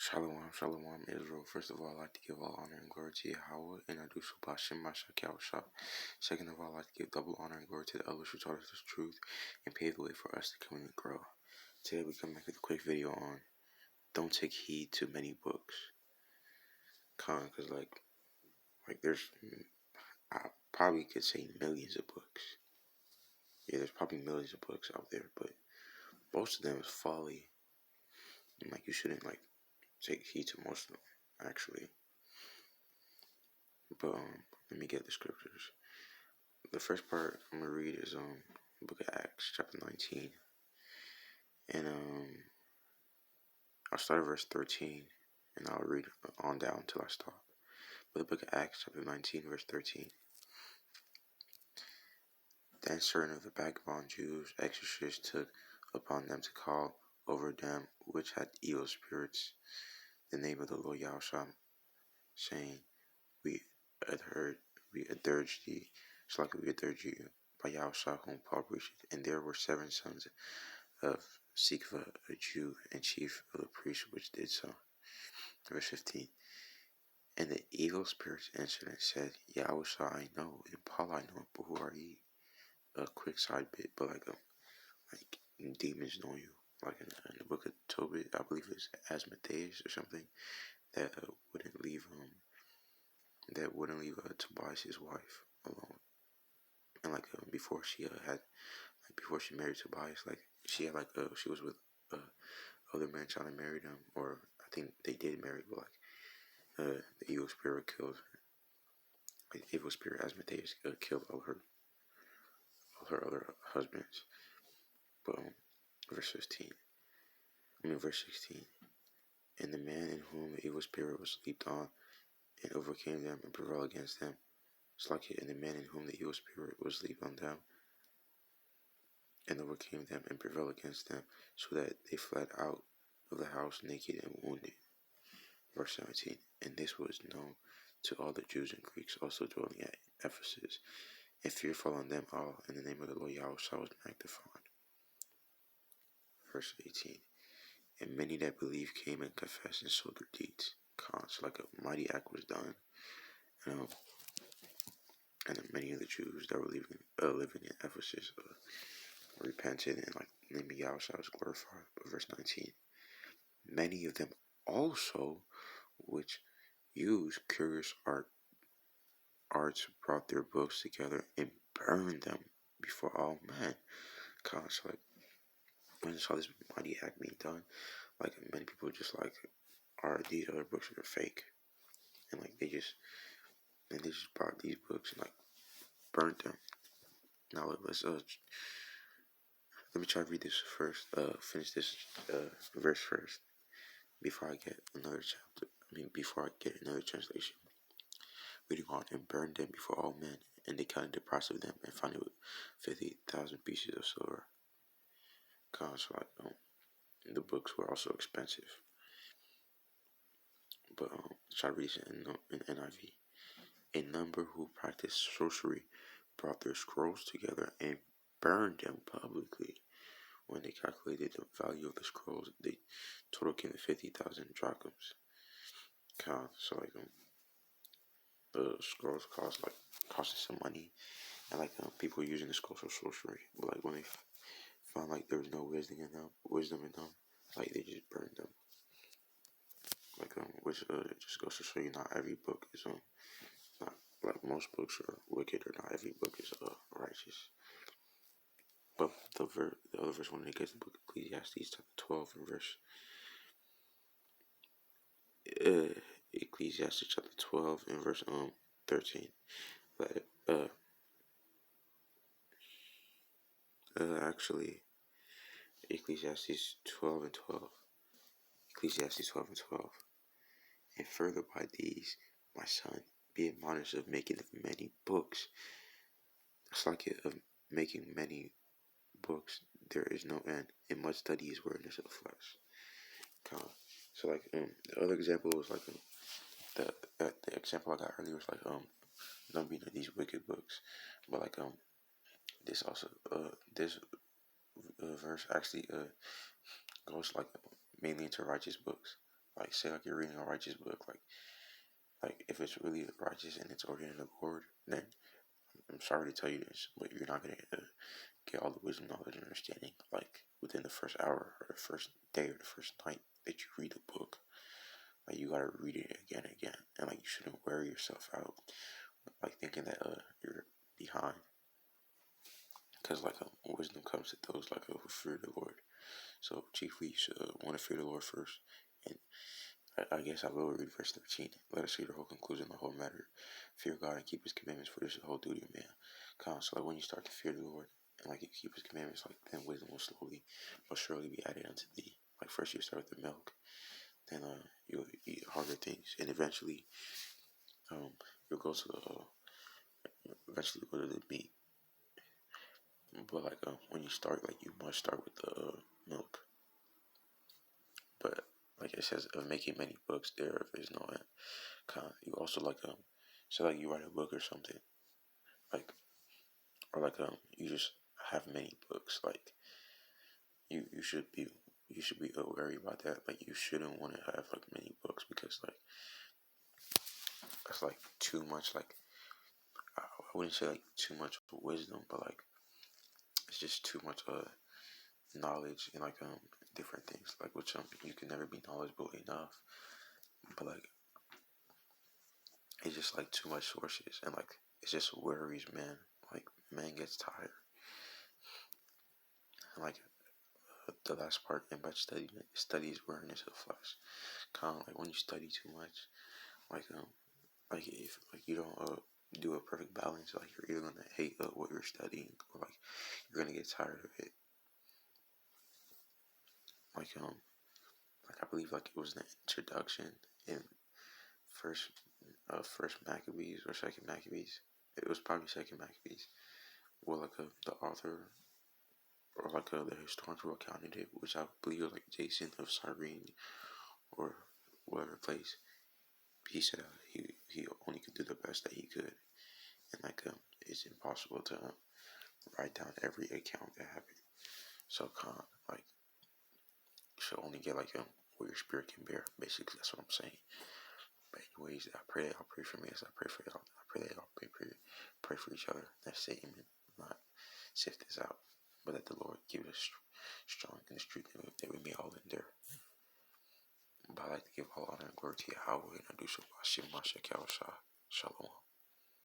Shalom, shalom, Israel. First of all, I'd like to give all honor and glory to Yahweh, and I do so by Shem Mashiach Yahushua. Second of all, I'd like to give double honor and glory to the elders who taught us the truth and paved the way for us to come and grow. Today we come back with a quick video on don't take heed to many books. Because there's, I probably could say millions of books. Yeah, there's probably millions of books out there, but most of them is folly. And you shouldn't take heed to most of them, actually. But let me get the scriptures. The first part I'm gonna read is the book of Acts, chapter 19, and I'll start at verse 13, and I'll read on down until I stop. But the book of Acts, chapter 19, verse 13. Then certain of the vagabond Jews, exorcists, took upon them to call over them which had evil spirits the name of the Lord Yahushua, saying, We adjure thee, we adjure you by Yahushua whom Paul preached. And there were 7 sons of Sikva, a Jew and chief of the priests, which did so. Verse 15. And the evil spirits answered and said, Yahushua I know, and Paul I know, but who are ye? A quick side bit, but demons know you. In the book of Tobit, I believe it's Asmodeus or something, that wouldn't leave Tobias, his wife, alone. And before she before she married Tobias, she had she was with other men trying to marry them, or I think they did marry, but the evil spirit killed her. The evil spirit Asmodeus killed all her other husbands. But verse 16. And the man in whom the evil spirit was leaped on and overcame them and prevailed against them. And the man in whom the evil spirit was leaped on them and overcame them and prevailed against them, so that they fled out of the house naked and wounded. Verse 17. And this was known to all the Jews and Greeks also dwelling at Ephesus, and fear fell on them all, and the name of the Lord Yahushua was magnified. Verse 18. And many that believed came and confessed and sold their deeds. So a mighty act was done. And many of the Jews that were living in Ephesus repented, and the name of Yahushua was glorified. But verse 19. Many of them also, which used curious arts, brought their books together and burned them before all men. So when I saw this mighty act being done, many people just these other books are fake, and they just brought these books and burnt them. Now let me try to read this first. Finish this verse first before I get another chapter. Before I get another translation. Reading on, and burned them before all men, and they counted the price of them and found it with 50,000 pieces of silver. The books were also expensive. But try to read this in NIV. A number who practiced sorcery brought their scrolls together and burned them publicly. When they calculated the value of the scrolls, the total came to 50,000 drachms. The scrolls costed some money, and people were using the scrolls for sorcery. But when they found there was no wisdom in them, they just burned them. Which just goes to show you not every book is not most books are wicked, or not every book is righteous. But the other verse, when it gets to the book of Ecclesiastes chapter 12 and verse Ecclesiastes chapter 12 and verse 13. Actually, Ecclesiastes 12 and 12. Ecclesiastes 12 and 12. And further by these, my son, be admonished of making of many books. Of making many books, there is no end, and much study is weariness of the flesh. The other example was the example I got earlier was don't be these wicked books, but this also this verse actually goes mainly into righteous books. like say like you're reading a righteous book, like if it's really righteous and it's ordained of the Lord, then I'm sorry to tell you this, but you're not gonna get all the wisdom, knowledge, and understanding like within the first hour or the first day or the first night that you read the book. Like you gotta read it again and again, and like you shouldn't wear yourself out, like thinking that you're behind, because like wisdom comes to those like who fear the Lord. So chiefly, you should want to fear the Lord first. And I guess I will read verse 13. Let us see the whole conclusion, the whole matter. Fear God and keep His commandments, for this is the whole duty of man. So like when you start to fear the Lord and like you keep His commandments, like then wisdom will slowly but surely be added unto thee. Like first you start with the milk, then you'll eat harder things, and eventually you'll go to the eventually go to the meat. But like when you start, like you must start with the milk. But like it says, of making many books, there is no end. You also like so like you write a book or something, like or like you just have many books. Like you should be wary about that. Like you shouldn't want to have like many books because like that's like too much. Like I wouldn't say like too much wisdom, but like it's just too much knowledge and like different things. Like which you can never be knowledgeable enough. But like it's just like too much sources and like it's just worries, man. Like man gets tired. And like the last part in much study is weariness of flesh. Kind of like when you study too much, like if like you don't do a perfect balance, like you're either gonna hate what you're studying or like you're gonna get tired of it. Like I believe like it was the introduction in first first Maccabees or second Maccabees. It was probably second Maccabees. Well, like the author or like the historical account of it, which I believe was like Jason of Cyrene or whatever place. He said he only could do the best that he could, and like it's impossible to write down every account that happened. So like you should only get like what your spirit can bear. Basically, that's what I'm saying. But anyways, I pray that y'all pray for me as I pray for y'all. I pray that y'all pray for each other. That's it, amen. Not sift this out, but that the Lord give us strong in the street that we may all endure. But I like to give all honor and glory to Yahweh, and I do so by Shema Shekel Shalom.